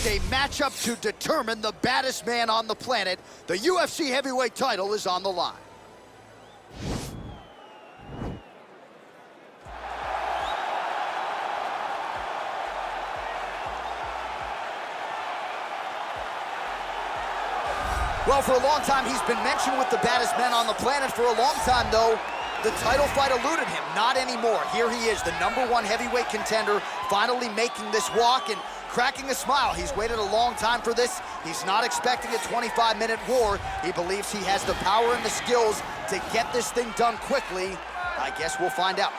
Next, a matchup to determine the baddest man on the planet. The UFC heavyweight title is on the line. Well, for a long time, he's been mentioned with the baddest men on the planet. For a long time, though, the title fight eluded him. Not anymore. Here he is, the #1 heavyweight contender, finally making this walk and cracking a smile. He's waited a long time for this. He's not expecting a 25-minute war. He believes he has the power and the skills to get this thing done quickly. I guess we'll find out.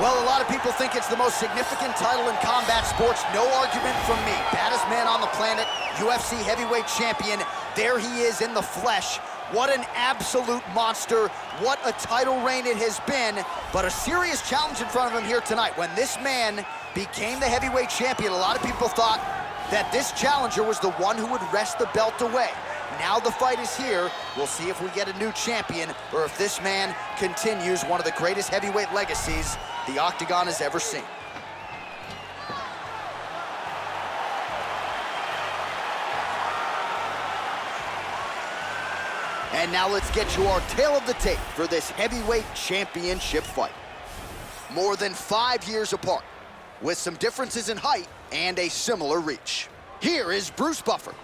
Well, a lot of people think it's the most significant title in combat sports. No argument from me. Baddest man on the planet, UFC heavyweight champion. There he is in the flesh. What an absolute monster. What a title reign it has been. But a serious challenge in front of him here tonight. When this man became the heavyweight champion, a lot of people thought that this challenger was the one who would wrest the belt away. Now the fight is here. We'll see if we get a new champion or if this man continues one of the greatest heavyweight legacies the Octagon has ever seen. And now let's get you our tale of the tape for this heavyweight championship fight. More than 5 years apart, with some differences in height and a similar reach. Here is Bruce Buffer.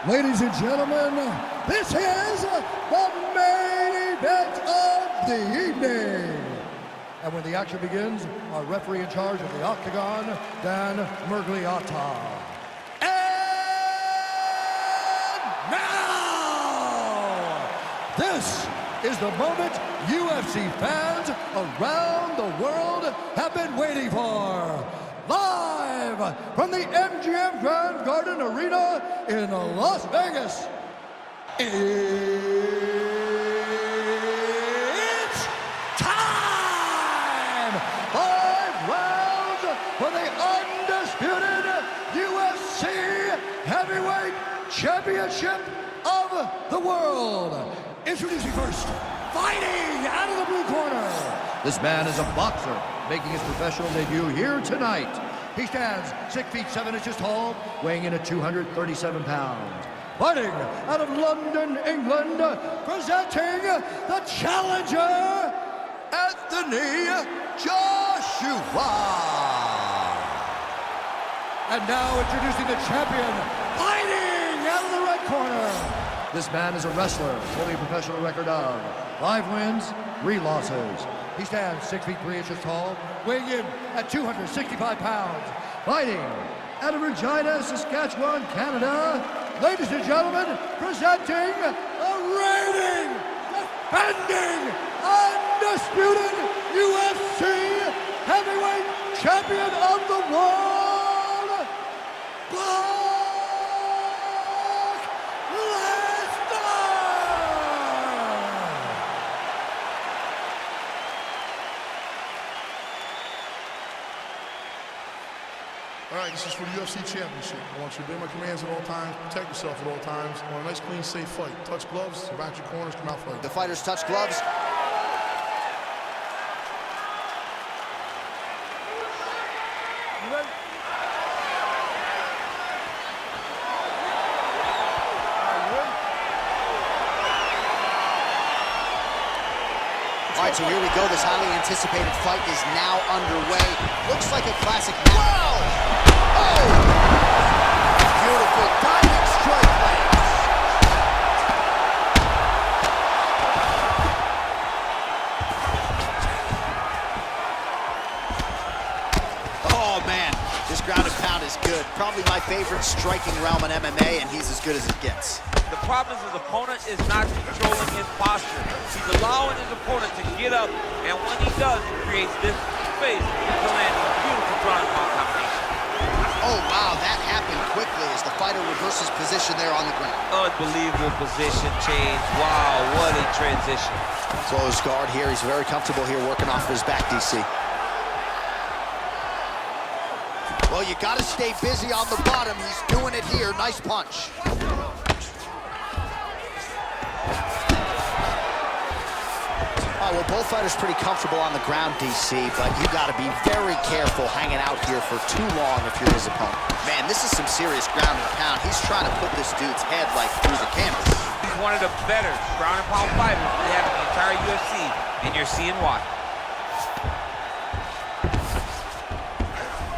Ladies and gentlemen, this is the main event of the evening. And when the action begins, our referee in charge of the Octagon, Dan Murgliata. And now, this is the moment UFC fans around the world have been waiting for. Live from the MGM Grand Garden Arena in Las Vegas. It's time! 5 rounds for the undisputed UFC Heavyweight Championship of the world. Introducing first, fighting out of the blue corner. This man is a boxer, making his professional debut here tonight. He stands 6 feet 7 inches tall, weighing in at 237 pounds. Fighting out of London, England, presenting the challenger, Anthony Joshua. And now introducing the champion, fighting out of the red corner. This man is a wrestler, holding a professional record of 5 wins, 3 losses. He stands 6 feet 3 inches tall, weighing in at 265 pounds. Fighting out of Regina, Saskatchewan, Canada. Ladies and gentlemen, presenting the reigning, defending, undisputed UFC heavyweight champion of the world, Lesnar! All right, this is for the UFC Championship. I want you to obey my commands at all times, protect yourself at all times. I want a nice, clean, safe fight. Touch gloves, back your corners, come out fighting. The fighters touch gloves. All right, so here we go. This highly anticipated fight is now underway. Looks like a classic match. Wow! Oh! Beautiful diving strike lands. Oh, man. This ground and pound is good. Probably my favorite striking realm in MMA, and he's as good as it gets. The problem is his opponent is not controlling his posture. He's allowing his opponent to get up, and when he does, he creates this space to land a beautiful ground and pound combination. Oh, wow, that happened quickly as the fighter reverses position there on the ground. Unbelievable position change. Wow, what a transition. Closed guard here. He's very comfortable here working off of his back, DC. Well, you got to stay busy on the bottom. He's doing it here. Nice punch. Well, both fighters pretty comfortable on the ground, DC, but you got to be very careful hanging out here for too long if you're his opponent. Man, this is some serious ground and pound. He's trying to put this dude's head, like, through the canvas. He's one of the better ground and pound fighters they have in the entire UFC, and you're seeing why.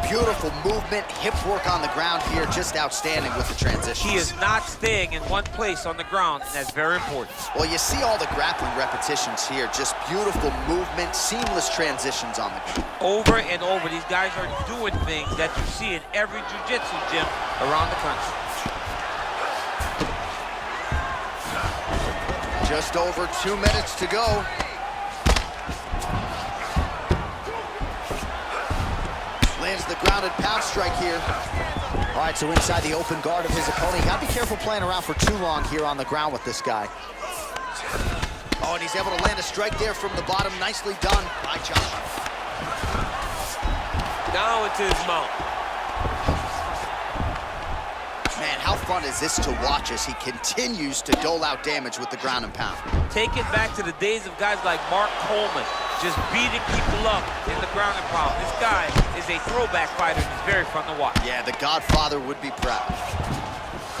Beautiful movement, hip work on the ground here, just outstanding with the transitions. He is not staying in one place on the ground, and that's very important. Well, you see all the grappling repetitions here, just beautiful movement, seamless transitions on the ground. Over and over, these guys are doing things that you see in every jiu-jitsu gym around the country. Just over 2 minutes to go. Lands the grounded pound strike here. All right, so inside the open guard of his opponent. You gotta be careful playing around for too long here on the ground with this guy. Oh, and he's able to land a strike there from the bottom. Nicely done by Josh. Now into his mount. Man, how fun is this to watch as he continues to dole out damage with the ground and pound? Take it back to the days of guys like Mark Coleman, just beating people up in the ground and pound. This guy is a throwback fighter, and he's very fun to watch. Yeah, the Godfather would be proud.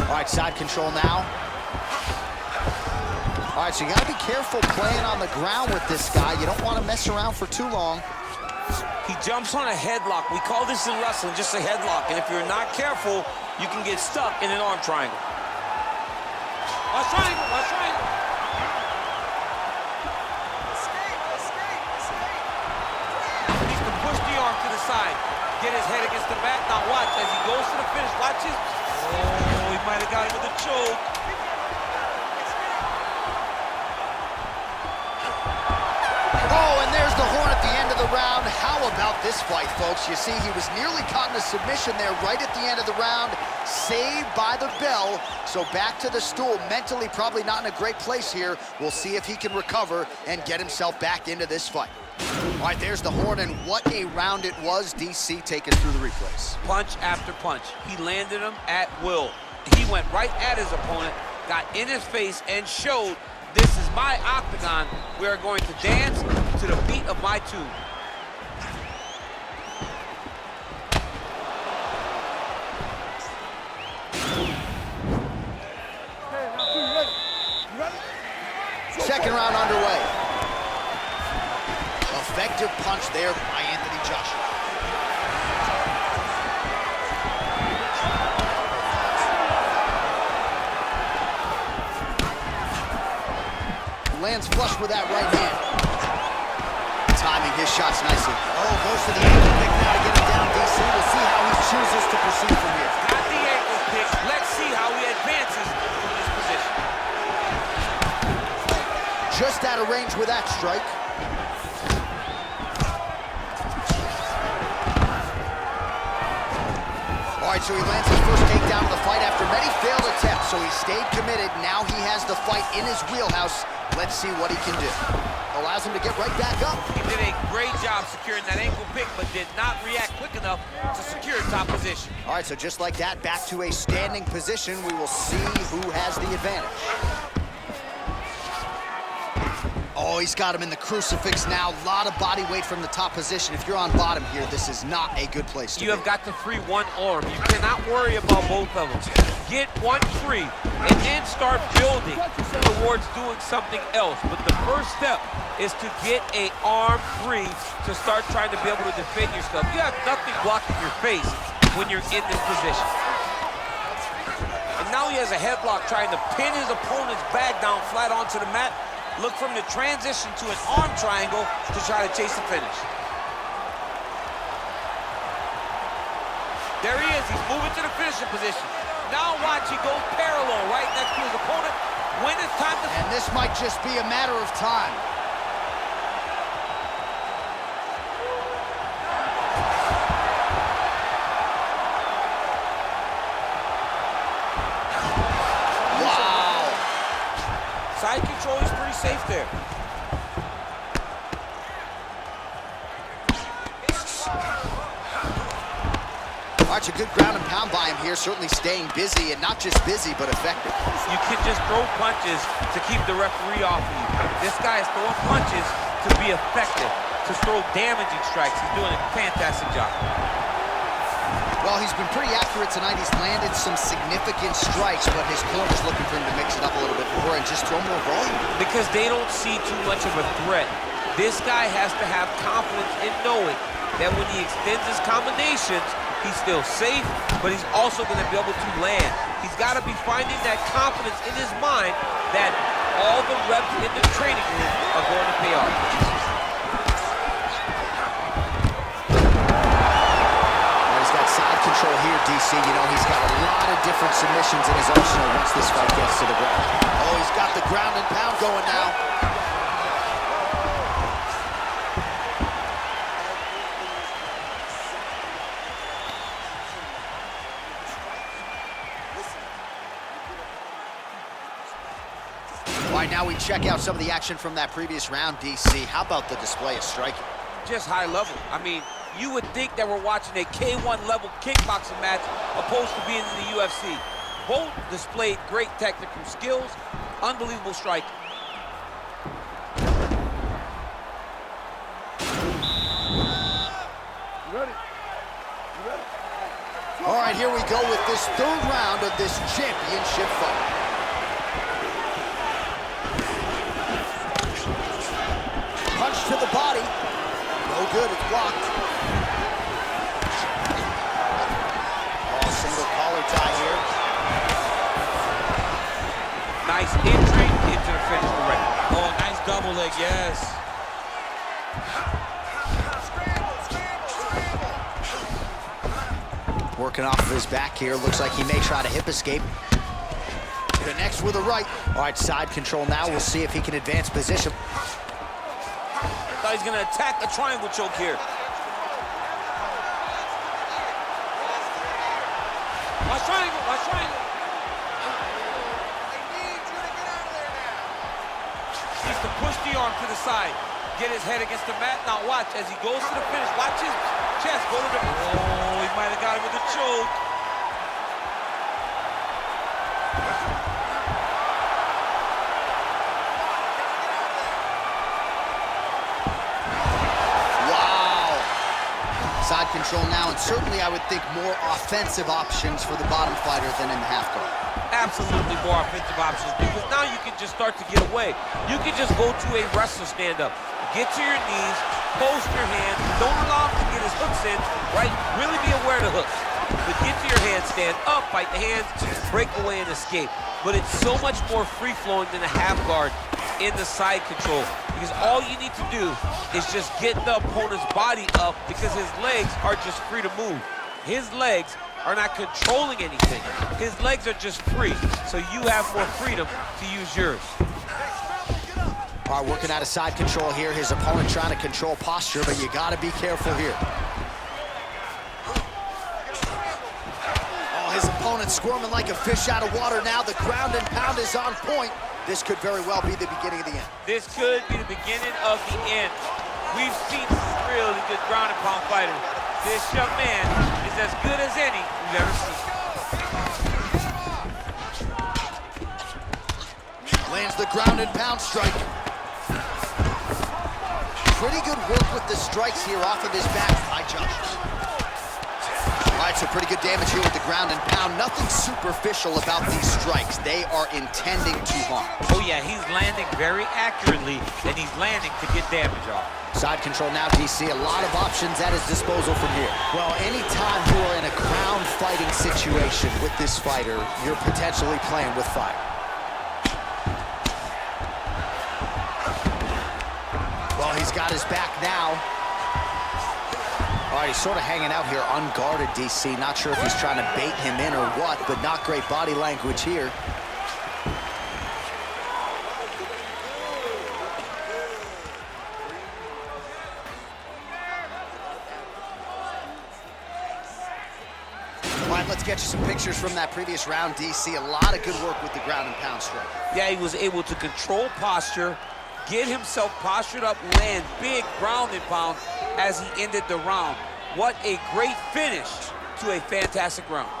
All right, side control now. All right, so you gotta be careful playing on the ground with this guy. You don't want to mess around for too long. He jumps on a headlock. We call this in wrestling just a headlock, and if you're not careful, you can get stuck in an arm triangle. Watch triangle, watch triangle. He can push the arm to the side, get his head against the back. Now watch, as he goes to the finish, watch his... Oh, he might have got him with a choke. Oh, and there's the horn at the end of the round. How about this fight, folks? You see, he was nearly caught in a submission there right at the end of the round. Saved by the bell. So back to the stool. Mentally probably not in a great place here. We'll see if he can recover and get himself back into this fight. All right, there's the horn, and what a round it was. DC, take us through the replays. Punch after punch. He landed him at will. He went right at his opponent, got in his face, and showed, this is my octagon. We are going to dance to the beat of my tune. Second round underway. Effective punch there by Anthony Joshua. Lands flush with that right hand. Timing his shots nicely. Oh, goes to the ankle pick now to get him down, DC. We'll see how he chooses to proceed from here. Got the ankle pick. Let's see how he advances from this position. Just out of range with that strike. All right, so he lands his first takedown of the fight after many failed attempts. So he stayed committed. Now he has the fight in his wheelhouse. Let's see what he can do. Allows him to get right back up. He did a great job securing that ankle pick, but did not react quick enough to secure top position. All right, so just like that, back to a standing position. We will see who has the advantage. Oh, he's got him in the crucifix now. A lot of body weight from the top position. If you're on bottom here, this is not a good place to be. You have got to free one arm. You cannot worry about both of them. Get one free and then start building towards doing something else. But the first step is to get an arm free to start trying to be able to defend yourself. You have nothing blocking your face when you're in this position. And now he has a headlock trying to pin his opponent's back down flat onto the mat. Look from the transition to an arm triangle to try to chase the finish. There he is. He's moving to the finishing position. Now watch, he goes parallel right next to his opponent. When it's time to... And this might just be a matter of time. control, he's pretty safe there. All right, a good ground and pound by him here, certainly staying busy, and not just busy, but effective. You can just throw punches to keep the referee off of you. This guy is throwing punches to be effective, to throw damaging strikes. He's doing a fantastic job. Well, he's been pretty accurate tonight. He's landed some significant strikes, but his corner's looking for him to mix it up a little bit more and just throw more volume. Because they don't see too much of a threat. This guy has to have confidence in knowing that when he extends his combinations, he's still safe, but he's also going to be able to land. He's got to be finding that confidence in his mind that all the reps in the training room are going to pay off. He's got side control here, DC. You know, he's got a lot of different submissions in his arsenal once this fight gets to the ground. Oh, he's got the ground and pound going now. All right, now we check out some of the action from that previous round, DC. How about the display of striking? Just high level. I mean, you would think that we're watching a K1 level kickboxing match opposed to being in the UFC. Both displayed great technical skills, unbelievable striking. All right, here we go with this third round of this championship fight. Punch to the body. No good, it's blocked. Oh, single collar tie here. Nice entry into the finish already. Oh, nice double leg, yes. Working off of his back here. Looks like he may try to hip escape. Connects with a right. All right, side control now. We'll see if he can advance position. Thought he's gonna attack a triangle choke here. Watch triangle, watch triangle. Needs to push the arm to the side. Get his head against the mat. Now watch as he goes to the finish. Watch his chest go to the... Oh, he might have got him with a choke. Wow. Side control now, and certainly I would think more offensive options for the bottom fighter than in the half guard. Absolutely more offensive options because now you can just start to get away. You can just go to a wrestler stand-up. Get to your knees, post your hands, don't allow him to get his hooks in, right? Really be aware of the hooks. But get to your hands, stand up, fight the hands, break away and escape. But it's so much more free-flowing than a half guard in the side control because all you need to do is just get the opponent's body up because his legs are just free to move. His legs are not controlling anything. His legs are just free, so you have more freedom to use yours. All right, working out of side control here. His opponent trying to control posture, but you got to be careful here. Oh, his opponent squirming like a fish out of water now. The ground and pound is on point. This could very well be the beginning of the end. This could be the beginning of the end. We've seen some really good ground and pound fighters. This young man is as good as any we've ever seen. Lands the ground and pound strike. Pretty good work with the strikes here off of his back by Josh. All right, so pretty good damage here with the ground and pound. Nothing superficial about these strikes. They are intending to harm. Oh yeah, he's landing very accurately, and he's landing to get damage off. Side control now, DC. A lot of options at his disposal from here. Well, anytime you are in a ground fighting situation with this fighter, you're potentially playing with fire. Well, he's got his back now. All right, he's sort of hanging out here unguarded, DC. Not sure if he's trying to bait him in or what, but not great body language here. All right, let's get get you some pictures from that previous round, DC. A lot of good work with the ground and pound strike. Yeah, he was able to control posture, get himself postured up, land big ground and pound as he ended the round. What a great finish to a fantastic round.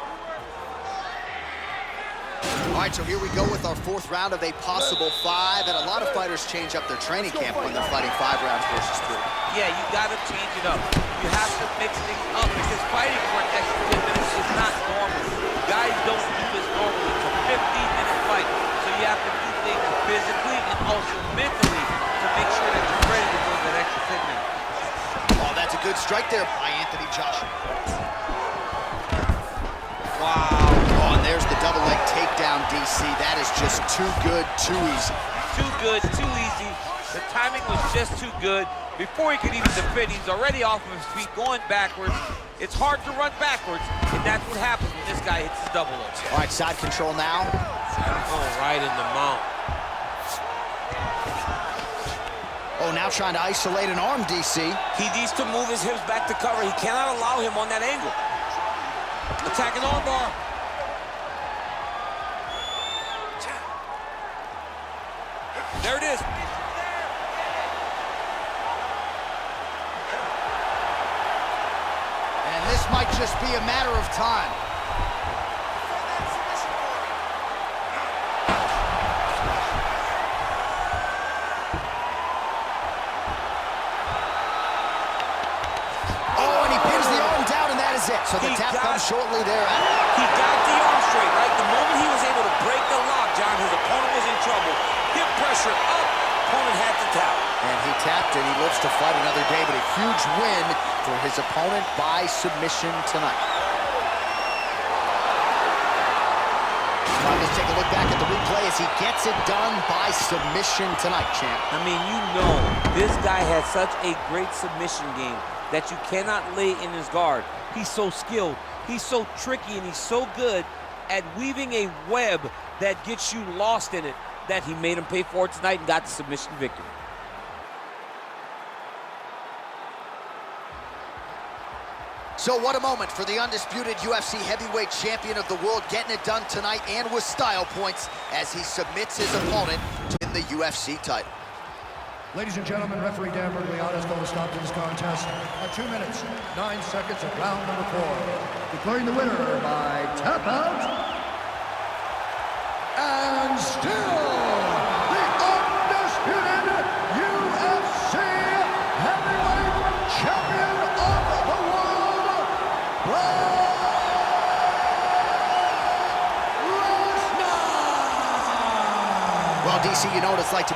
All right, so here we go with our fourth round of a possible 5, and a lot of fighters change up their training camp when they're fighting 5 rounds versus 3. Yeah, you gotta change it up. You have to mix things up because fighting for an extra 10 minutes is not normal. Guys don't do this normally. It's a 15-minute fight, so you have to do things physically and also mentally to make sure that you're ready to go that extra 10 minutes. Oh, that's a good strike there by Anthony Joshua. Wow. Oh, and there's the double leg takedown, DC. That is just too good, too easy. Too good, too easy. The timing was just too good. Before he could even defend, he's already off of his feet, going backwards. It's hard to run backwards, and that's what happens when this guy hits his double leg. All right, side control now. Oh, right in the mount. Oh, now trying to isolate an arm, DC. He needs to move his hips back to cover. He cannot allow him on that angle. Attacking armbar. There it is. And this might just be a matter of time. Oh, and he pins the arm down, and that is it. So the tap comes shortly thereafter. He got the arm straight, right? The moment he was able to break the lock, John, his opponent was in trouble. Hip pressure up, opponent had to tap. And he tapped, and he lives to fight another day, but a huge win for his opponent by submission tonight. All right, let's take a look back at the replay as he gets it done by submission tonight, champ. I mean, you know, this guy has such a great submission game that you cannot lay in his guard. He's so skilled, he's so tricky, and he's so good at weaving a web that gets you lost in it that he made him pay for it tonight and got the submission victory. So what a moment for the undisputed UFC heavyweight champion of the world, getting it done tonight and with style points as he submits his opponent to win the UFC title. Ladies and gentlemen, referee Dan Mergliana's going to stop this contest at 2 minutes, 9 seconds of round number 4. Declaring the winner by tap out. And still, the undisputed UFC heavyweight champion of the world, Lesnar! Well, DC, you know what it's like to